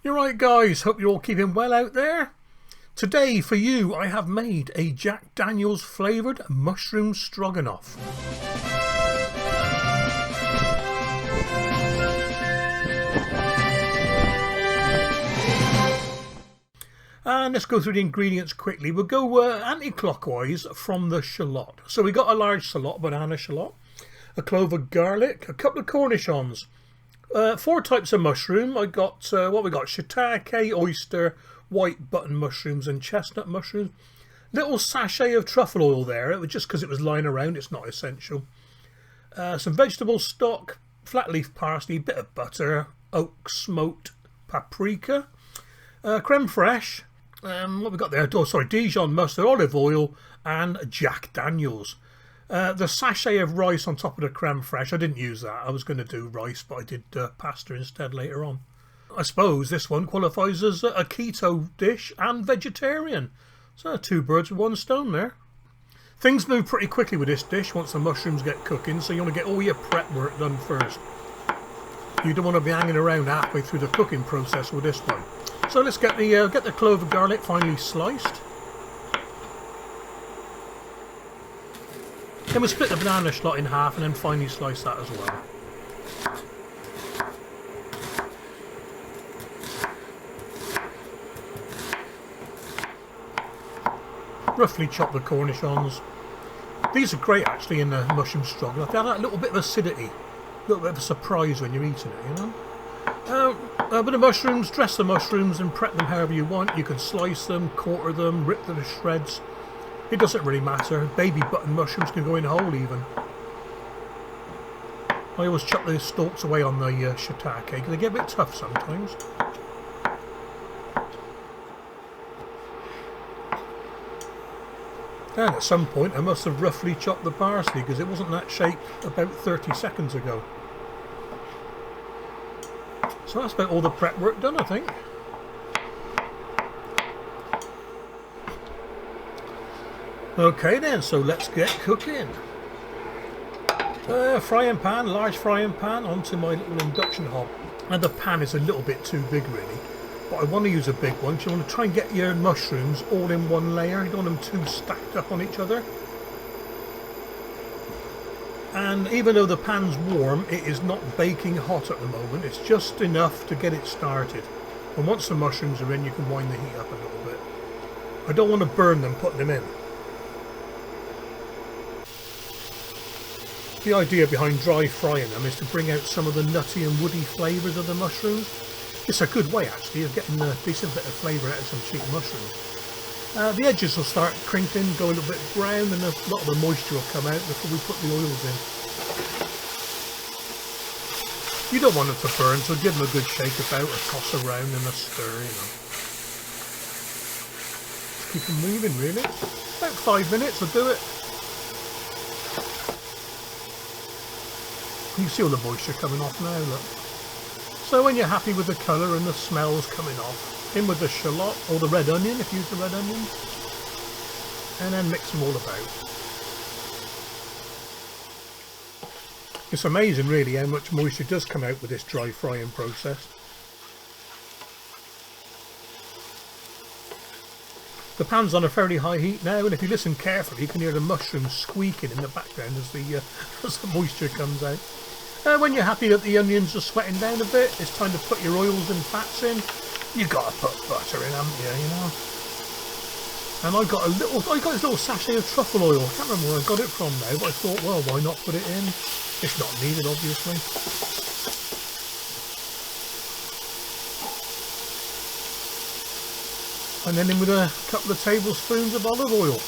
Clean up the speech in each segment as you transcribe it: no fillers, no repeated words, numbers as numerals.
You're right, guys, hope you're all keeping well out there. Today for you I have made a Jack Daniel's flavoured mushroom stroganoff. And let's go through the ingredients quickly. We'll go anti-clockwise from the shallot. So we got a large shallot, banana shallot, a clove of garlic, a couple of cornichons, 4 types of mushroom. I got what we got: shiitake, oyster, white button mushrooms, and chestnut mushrooms. Little sachet of truffle oil there. It was just because it was lying around. It's not essential. Some vegetable stock, flat leaf parsley, bit of butter, oak smoked paprika, crème fraîche. What we got there? Oh, sorry, Dijon mustard, olive oil, and Jack Daniel's. The sachet of rice on top of the crème fraîche. I didn't use that. I was going to do rice, but I did pasta instead later on. I suppose this one qualifies as a keto dish and vegetarian. So 2 birds with 1 stone there. Things move pretty quickly with this dish once the mushrooms get cooking, so you want to get all your prep work done first. You don't want to be hanging around halfway through the cooking process with this one. So let's get the clove of garlic finely sliced. Then we'll split the banana shallot in half and then finely slice that as well. Roughly chop the cornichons. These are great actually in the mushroom stroganoff. They have that little bit of acidity, a little bit of a surprise when you're eating it, you know. With the mushrooms, dress the mushrooms and prep them however you want. You can slice them, quarter them, rip them to shreds. It doesn't really matter. Baby button mushrooms can go in whole even. I always chop those stalks away on the shiitake because they get a bit tough sometimes. And at some point I must have roughly chopped the parsley because it wasn't that shape about 30 seconds ago. So that's about all the prep work done, I think. Okay then, so let's get cooking. Frying pan, large frying pan onto my little induction hob. And the pan is a little bit too big really, but I want to use a big one. So you want to try and get your mushrooms all in one layer. You don't want them too stacked up on each other. And even though the pan's warm, it is not baking hot at the moment. It's just enough to get it started. And once the mushrooms are in, you can wind the heat up a little bit. I don't want to burn them putting them in. The idea behind dry frying them is to bring out some of the nutty and woody flavours of the mushrooms. It's a good way actually of getting a decent bit of flavour out of some cheap mushrooms. The edges will start crinkling, go a little bit brown, and a lot of the moisture will come out before we put the oils in. You don't want them to burn, so give them a good shake about, a toss around and a stir, you know. Just keep them moving really. About 5 minutes will do it. You can see all the moisture coming off now, look. So when you're happy with the colour and the smells coming off, in with the shallot or the red onion if you use the red onion, and then mix them all about. It's amazing really how much moisture does come out with this dry frying process. The pan's on a fairly high heat now, and if you listen carefully you can hear the mushrooms squeaking in the background as the moisture comes out. When you're happy that the onions are sweating down a bit, it's time to put your oils and fats in. You gotta put butter in, haven't you know? And I got this little sachet of truffle oil. I can't remember where I got it from now, but I thought, well, why not put it in? It's not needed, obviously. And then in with a couple of tablespoons of olive oil.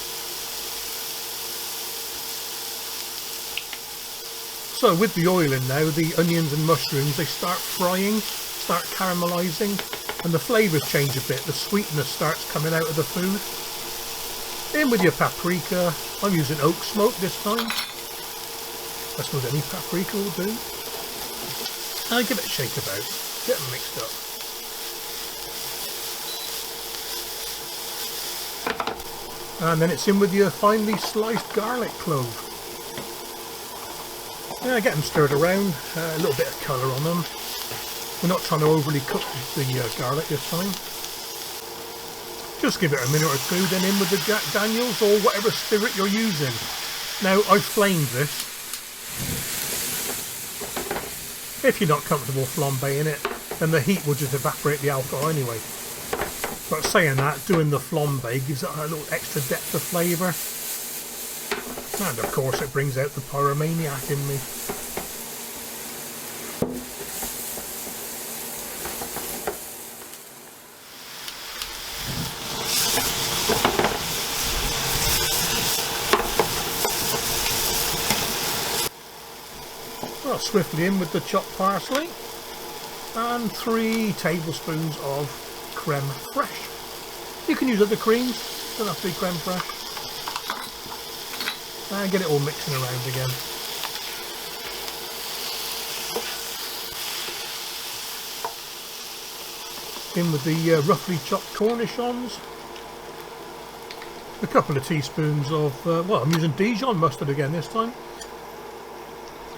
So with the oil in now, the onions and mushrooms, they start frying, start caramelising, and the flavours change a bit. The sweetness starts coming out of the food. In with your paprika. I'm using oak smoke this time. I suppose any paprika will do. And give it a shake about. Get them mixed up. And then it's in with your finely sliced garlic clove. Get them stirred around, a little bit of colour on them. We're not trying to overly cook the garlic this time. Just give it a minute or two, then in with the Jack Daniels or whatever spirit you're using. Now, I've flamed this. If you're not comfortable flambeing it, then the heat will just evaporate the alcohol anyway. But saying that, doing the flambe gives it a little extra depth of flavour. And of course it brings out the pyromaniac in me. Well, swiftly in with the chopped parsley and 3 tablespoons of crème fraîche. You can use other creams, don't have to be crème fraîche. And get it all mixing around again. In with the roughly chopped cornichons. A couple of teaspoons of, well, I'm using Dijon mustard again this time.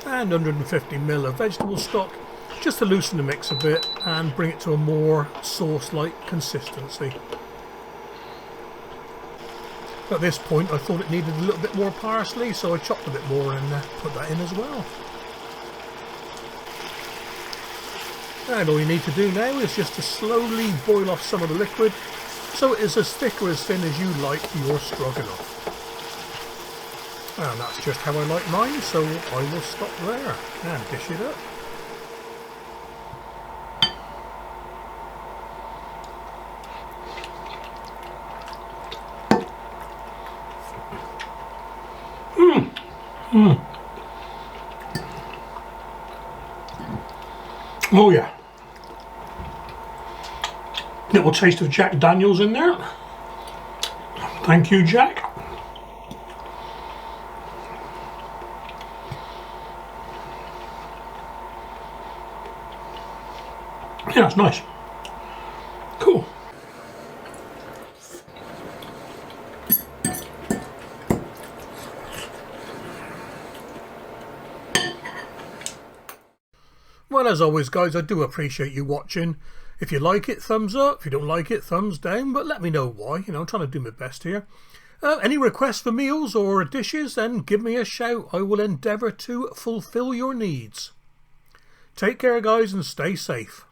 And 150 ml of vegetable stock, just to loosen the mix a bit and bring it to a more sauce-like consistency. At this point I thought it needed a little bit more parsley, so I chopped a bit more and put that in as well. And all you need to do now is just to slowly boil off some of the liquid so it is as thick or as thin as you like your stroganoff. And that's just how I like mine, so I will stop there and dish it up. Oh yeah. Little taste of Jack Daniels in there. Thank you, Jack. Yeah, it's nice. Cool. Well, as always guys, I do appreciate you watching. If you like it, thumbs up. If you don't like it, thumbs down. But let me know why. You know, I'm trying to do my best here. Any requests for meals or dishes, then give me a shout. I will endeavour to fulfil your needs. Take care guys and stay safe.